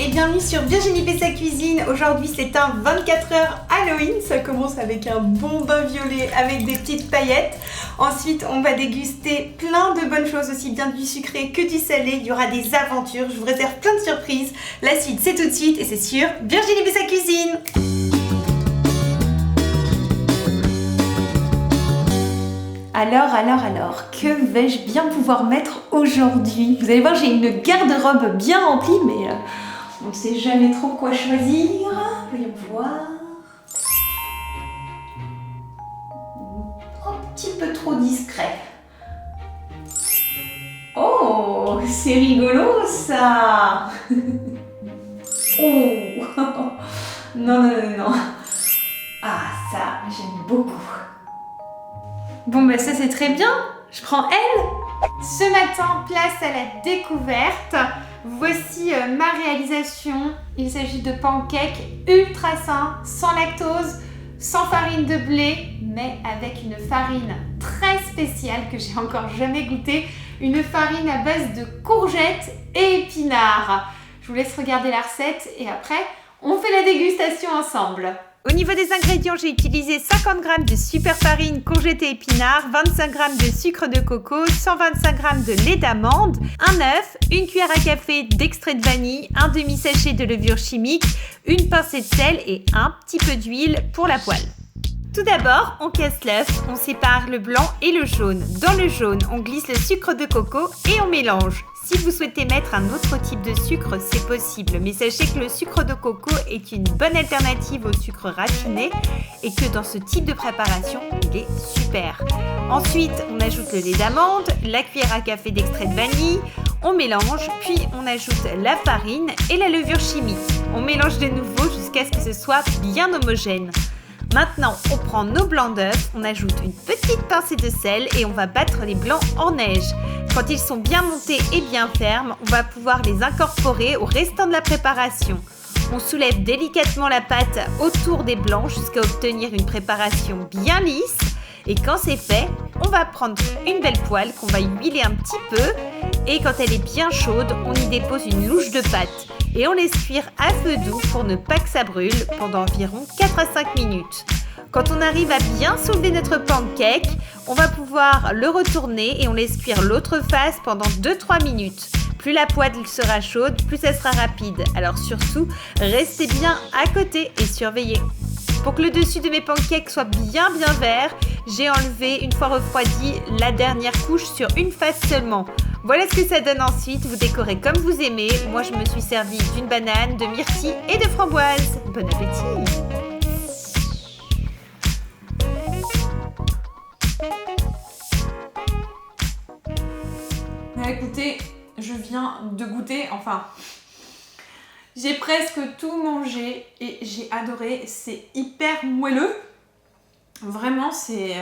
et bienvenue sur Virginie fait sa cuisine. Aujourd'hui c'est un 24h Halloween, ça commence avec un bon bain violet avec des petites paillettes. Ensuite on va déguster plein de bonnes choses, aussi bien du sucré que du salé. Il y aura des aventures, je vous réserve plein de surprises. La suite c'est tout de suite et c'est sur Virginie fait sa cuisine. Alors, que vais-je bien pouvoir mettre aujourd'hui? Vous allez voir, j'ai une garde-robe bien remplie, mais on ne sait jamais trop quoi choisir. Voyons voir. Un petit peu trop discret. Oh, c'est rigolo ça. Oh, non. Ah, ça, j'aime beaucoup. Bon bah ça c'est très bien, je prends elle. Ce matin, place à la découverte. Voici ma réalisation. Il s'agit de pancakes ultra sains, sans lactose, sans farine de blé, mais avec une farine très spéciale que j'ai encore jamais goûtée. Une farine à base de courgettes et épinards. Je vous laisse regarder la recette et après, on fait la dégustation ensemble. Au niveau des ingrédients, j'ai utilisé 50 g de super farine, courgettes et épinards, 25 g de sucre de coco, 125 g de lait d'amande, un œuf, une cuillère à café d'extrait de vanille, un demi-sachet de levure chimique, une pincée de sel et un petit peu d'huile pour la poêle. Tout d'abord, on casse l'œuf, on sépare le blanc et le jaune. Dans le jaune, on glisse le sucre de coco et on mélange. Si vous souhaitez mettre un autre type de sucre, c'est possible, mais sachez que le sucre de coco est une bonne alternative au sucre raffiné et que dans ce type de préparation, il est super. Ensuite, on ajoute le lait d'amande, la cuillère à café d'extrait de vanille, on mélange, puis on ajoute la farine et la levure chimique. On mélange de nouveau jusqu'à ce que ce soit bien homogène. Maintenant, on prend nos blancs d'œufs, on ajoute une petite pincée de sel et on va battre les blancs en neige. Quand ils sont bien montés et bien fermes, on va pouvoir les incorporer au restant de la préparation. On soulève délicatement la pâte autour des blancs jusqu'à obtenir une préparation bien lisse. Et quand c'est fait, on va prendre une belle poêle qu'on va huiler un petit peu. Et quand elle est bien chaude, on y dépose une louche de pâte. Et on laisse cuire à feu doux pour ne pas que ça brûle pendant environ 4 à 5 minutes. Quand on arrive à bien soulever notre pancake, on va pouvoir le retourner et on laisse cuire l'autre face pendant 2-3 minutes. Plus la poêle sera chaude, plus elle sera rapide. Alors surtout, restez bien à côté et surveillez. Pour que le dessus de mes pancakes soit bien vert, j'ai enlevé, une fois refroidi, la dernière couche sur une face seulement. Voilà ce que ça donne ensuite, vous décorez comme vous aimez. Moi je me suis servi d'une banane, de myrtille et de framboise. Bon appétit! Écoutez, je viens de goûter, j'ai presque tout mangé et j'ai adoré, c'est hyper moelleux. Vraiment, c'est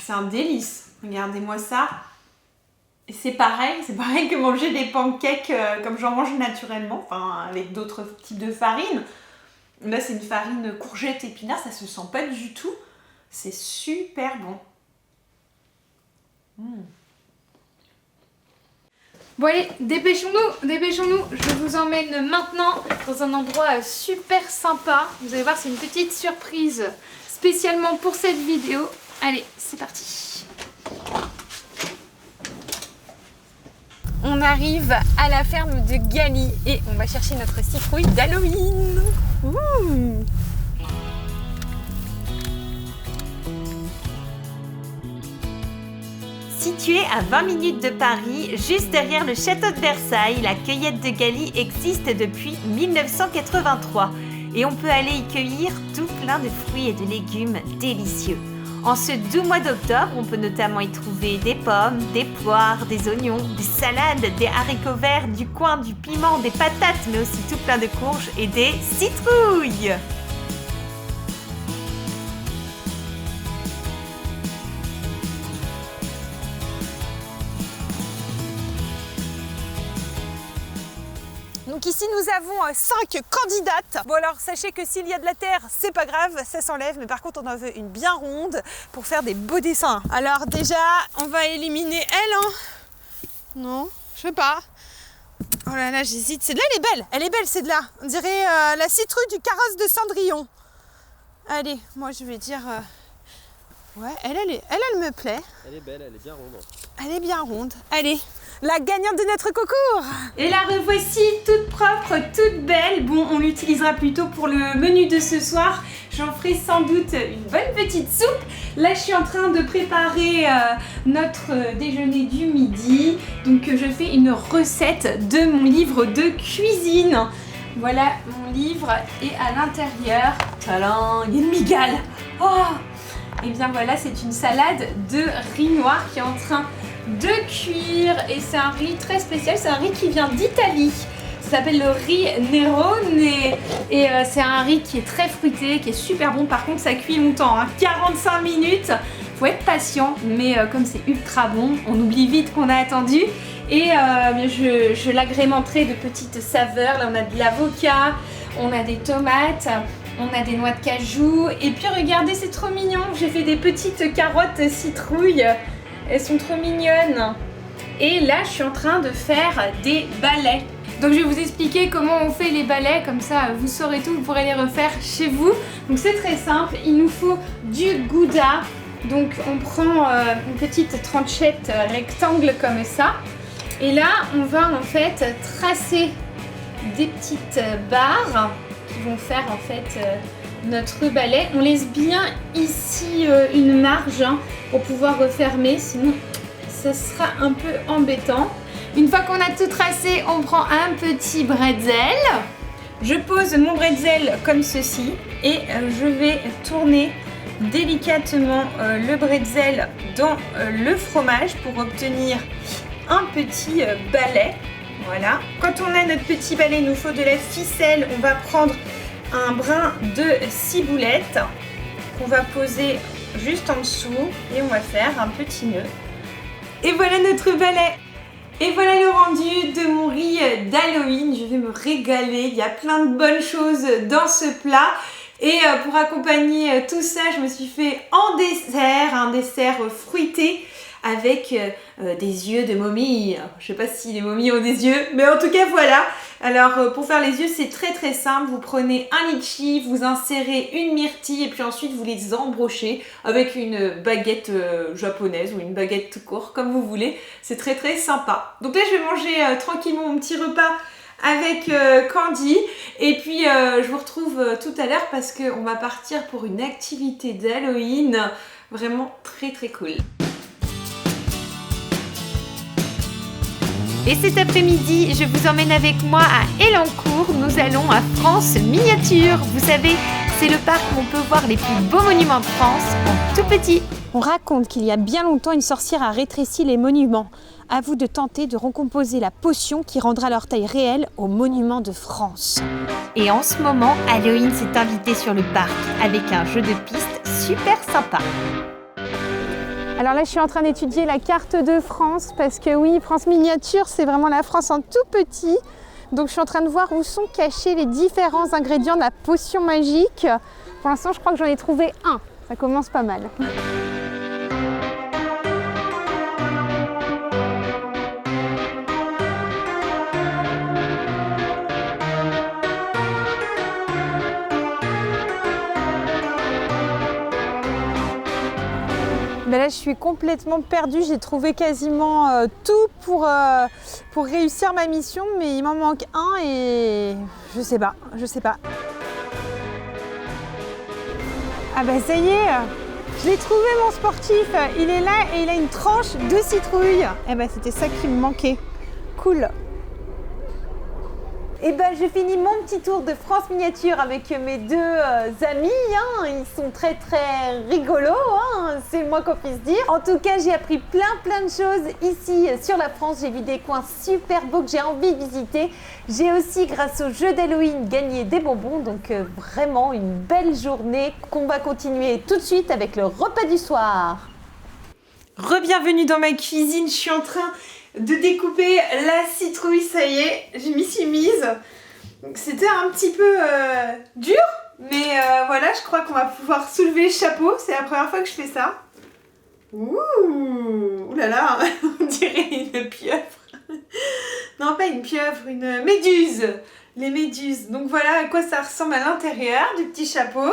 un délice. Regardez-moi ça. Et c'est pareil que manger des pancakes comme j'en mange naturellement, avec d'autres types de farine. Là, c'est une farine courgette épinard, ça se sent pas du tout. C'est super bon. Bon allez, dépêchons-nous, je vous emmène maintenant dans un endroit super sympa. Vous allez voir, c'est une petite surprise spécialement pour cette vidéo. Allez, c'est parti. On arrive à la ferme de Gali et on va chercher notre citrouille d'Halloween. Ouh. Située à 20 minutes de Paris, juste derrière le château de Versailles, la cueillette de Gali existe depuis 1983 et on peut aller y cueillir tout plein de fruits et de légumes délicieux. En ce doux mois d'octobre, on peut notamment y trouver des pommes, des poires, des oignons, des salades, des haricots verts, du coin, du piment, des patates, mais aussi tout plein de courges et des citrouilles. Donc ici nous avons 5 candidates. Bon alors sachez que s'il y a de la terre, c'est pas grave, ça s'enlève, mais par contre on en veut une bien ronde pour faire des beaux dessins. Alors déjà, on va éliminer elle, hein. Non, je sais pas. Oh là là, j'hésite. Celle-là, elle est belle celle-là. On dirait la citrouille du carrosse de Cendrillon. Allez, moi je vais dire... Ouais, elle me plaît. Elle est belle, elle est bien ronde. Elle est bien ronde. Allez, la gagnante de notre concours. Et la revoici, toute propre, toute belle. Bon, on l'utilisera plutôt pour le menu de ce soir. J'en ferai sans doute une bonne petite soupe. Là, je suis en train de préparer notre déjeuner du midi. Donc, je fais une recette de mon livre de cuisine. Voilà mon livre. Et à l'intérieur, tadam, il y a une migale. Oh! Et bien voilà, c'est une salade de riz noir qui est en train de cuire. Et c'est un riz très spécial. C'est un riz qui vient d'Italie. Ça s'appelle le riz Nerone et c'est un riz qui est très fruité, qui est super bon. Par contre, ça cuit longtemps, hein, 45 minutes. Faut être patient, mais comme c'est ultra bon, on oublie vite qu'on a attendu. Et je l'agrémenterai de petites saveurs. Là, on a de l'avocat, on a des tomates, on a des noix de cajou. Et puis regardez, c'est trop mignon. J'ai fait des petites carottes citrouilles. Elles sont trop mignonnes. Et là, je suis en train de faire des balais. Donc je vais vous expliquer comment on fait les balais, comme ça vous saurez tout, vous pourrez les refaire chez vous. Donc c'est très simple, il nous faut du gouda. Donc on prend une petite tranchette rectangle comme ça. Et là on va en fait tracer des petites barres qui vont faire en fait notre balai. On laisse bien ici une marge pour pouvoir refermer, sinon ça sera un peu embêtant. Une fois qu'on a tout tracé, on prend un petit bretzel. Je pose mon bretzel comme ceci et je vais tourner délicatement le bretzel dans le fromage pour obtenir un petit balai. Voilà. Quand on a notre petit balai, il nous faut de la ficelle. On va prendre un brin de ciboulette qu'on va poser juste en dessous et on va faire un petit nœud. Et voilà notre balai. Et voilà le rendu de mon riz d'Halloween. Je vais me régaler. Il y a plein de bonnes choses dans ce plat. Et pour accompagner tout ça, je me suis fait en dessert, un dessert fruité avec des yeux de momie. Je sais pas si les momies ont des yeux, mais en tout cas voilà. Alors pour faire les yeux, c'est très très simple. Vous prenez un litchi, vous insérez une myrtille et puis ensuite vous les embrochez avec une baguette japonaise ou une baguette tout court, comme vous voulez. C'est très très sympa. Donc là je vais manger tranquillement mon petit repas avec Candy et puis je vous retrouve tout à l'heure parce qu'on va partir pour une activité d'Halloween vraiment très très cool. Et cet après-midi, je vous emmène avec moi à Elancourt. Nous allons à France Miniature. Vous savez, c'est le parc où on peut voir les plus beaux monuments de France en tout petit. On raconte qu'il y a bien longtemps, une sorcière a rétréci les monuments. À vous de tenter de recomposer la potion qui rendra leur taille réelle aux monuments de France. Et en ce moment, Halloween s'est invité sur le parc avec un jeu de piste super sympa. Alors là, je suis en train d'étudier la carte de France parce que oui, France Miniature, c'est vraiment la France en tout petit. Donc je suis en train de voir où sont cachés les différents ingrédients de la potion magique. Pour l'instant, je crois que j'en ai trouvé un. Ça commence pas mal. Ben là, je suis complètement perdue. J'ai trouvé quasiment tout pour réussir ma mission, mais il m'en manque un et je sais pas. Ah bah ça y est, je l'ai trouvé mon sportif. Il est là et il a une tranche de citrouille. Eh ben c'était ça qui me manquait. Cool. Et ben je finis mon petit tour de France Miniature avec mes deux amis, hein. Ils sont très très rigolos, hein. C'est le moins qu'on puisse dire. En tout cas, j'ai appris plein de choses ici sur la France. J'ai vu des coins super beaux que j'ai envie de visiter. J'ai aussi, grâce au jeu d'Halloween, gagné des bonbons. Donc vraiment une belle journée qu'on va continuer tout de suite avec le repas du soir. Re-bienvenue dans ma cuisine, je suis en train de découper la citrouille, ça y est, je m'y suis mise. Donc c'était un petit peu dur, mais voilà, je crois qu'on va pouvoir soulever le chapeau, c'est la première fois que je fais ça. Ouh là là, on dirait une pieuvre. Non, pas une pieuvre, une méduse. Les méduses. Donc voilà à quoi ça ressemble à l'intérieur du petit chapeau.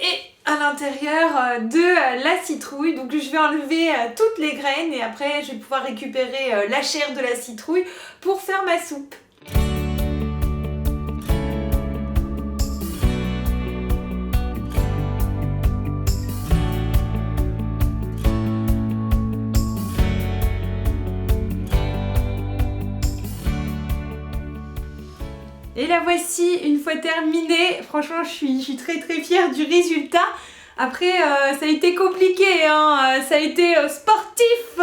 Et à l'intérieur de la citrouille. Donc je vais enlever toutes les graines et après je vais pouvoir récupérer la chair de la citrouille pour faire ma soupe. Et la voici, une fois terminée. Franchement, je suis très fière du résultat. Après, ça a été compliqué, hein. Ça a été sportif.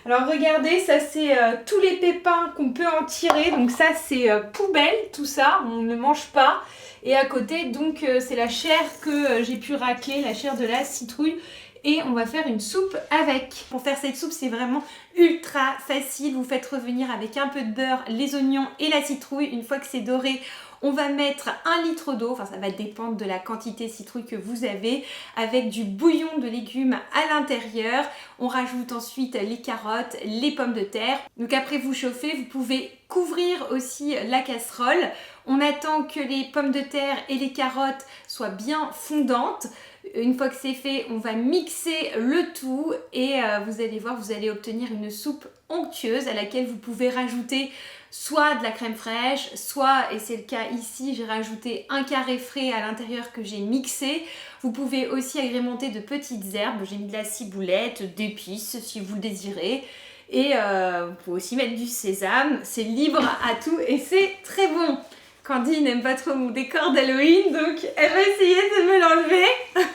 Alors regardez, ça c'est tous les pépins qu'on peut en tirer. Donc ça c'est poubelle, tout ça, on ne mange pas. Et à côté, donc c'est la chair que j'ai pu racler, la chair de la citrouille. Et on va faire une soupe avec. Pour faire cette soupe, c'est vraiment ultra facile. Vous faites revenir avec un peu de beurre les oignons et la citrouille. Une fois que c'est doré, on va mettre 1 litre d'eau, enfin ça va dépendre de la quantité de citrouille que vous avez, avec du bouillon de légumes à l'intérieur. On rajoute ensuite les carottes, les pommes de terre. Donc après vous chauffez, vous pouvez couvrir aussi la casserole. On attend que les pommes de terre et les carottes soient bien fondantes. Une fois que c'est fait, on va mixer le tout et vous allez voir, vous allez obtenir une soupe onctueuse à laquelle vous pouvez rajouter soit de la crème fraîche, soit, et c'est le cas ici, j'ai rajouté un carré frais à l'intérieur que j'ai mixé. Vous pouvez aussi agrémenter de petites herbes, j'ai mis de la ciboulette, d'épices si vous le désirez. Et vous pouvez aussi mettre du sésame, c'est libre à tout et c'est très bon. Candy n'aime pas trop mon décor d'Halloween, donc elle va essayer de me l'enlever.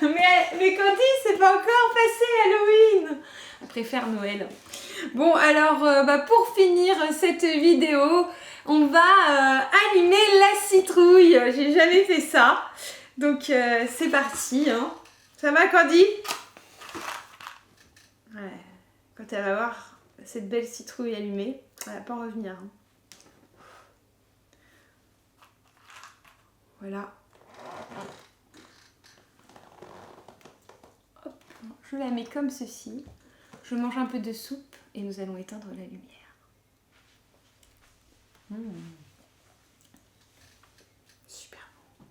mais Candy, c'est pas encore passé Halloween. Elle préfère Noël. Bon, alors pour finir cette vidéo, on va allumer la citrouille. J'ai jamais fait ça. Donc c'est parti. Hein. Ça va Candy? Ouais. Quand elle va voir cette belle citrouille allumée, elle va pas en revenir. Hein. Voilà. Hop, je la mets comme ceci. Je mange un peu de soupe et nous allons éteindre la lumière. Super bon.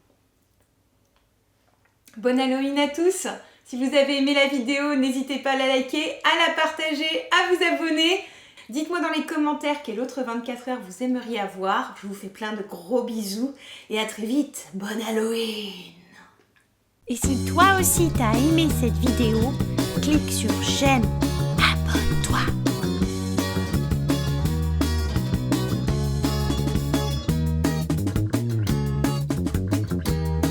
Bon Halloween à tous. Si vous avez aimé la vidéo, n'hésitez pas à la liker, à la partager, à vous abonner. Dites-moi dans les commentaires quel autre 24 heures vous aimeriez avoir. Je vous fais plein de gros bisous et à très vite. Bonne Halloween! Et si toi aussi t'as aimé cette vidéo, clique sur j'aime